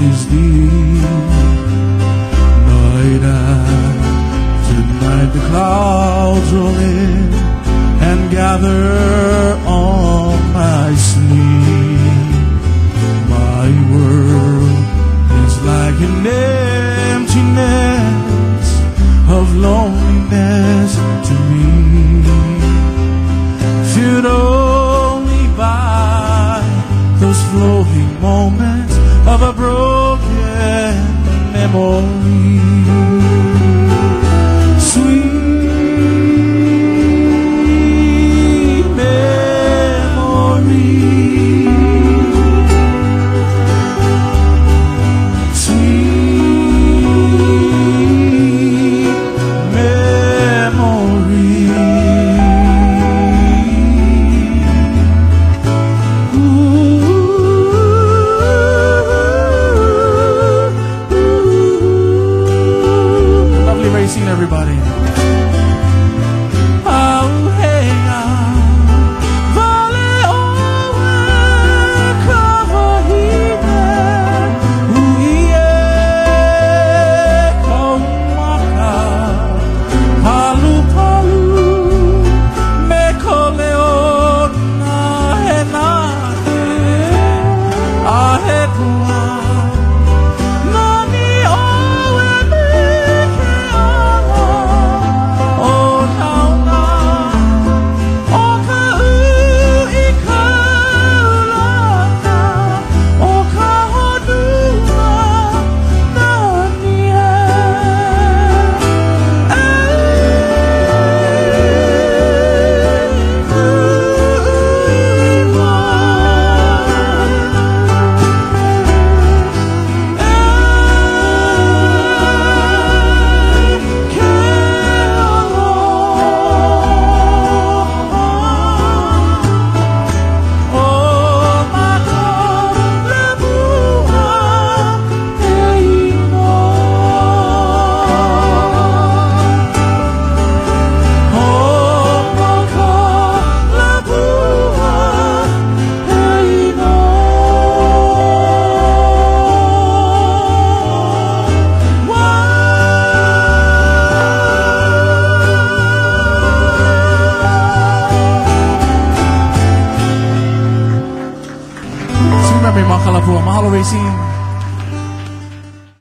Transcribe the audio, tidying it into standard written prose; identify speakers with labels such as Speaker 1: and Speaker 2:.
Speaker 1: is thee. Night after night the clouds roll in and gather on my sleep. My world is like an emptiness of loneliness to me, filled only by those floating moments of a broken memory. Sweet memory, sweet memory. Lovely racing, everybody. Remember mga kalapua, mahalo racing.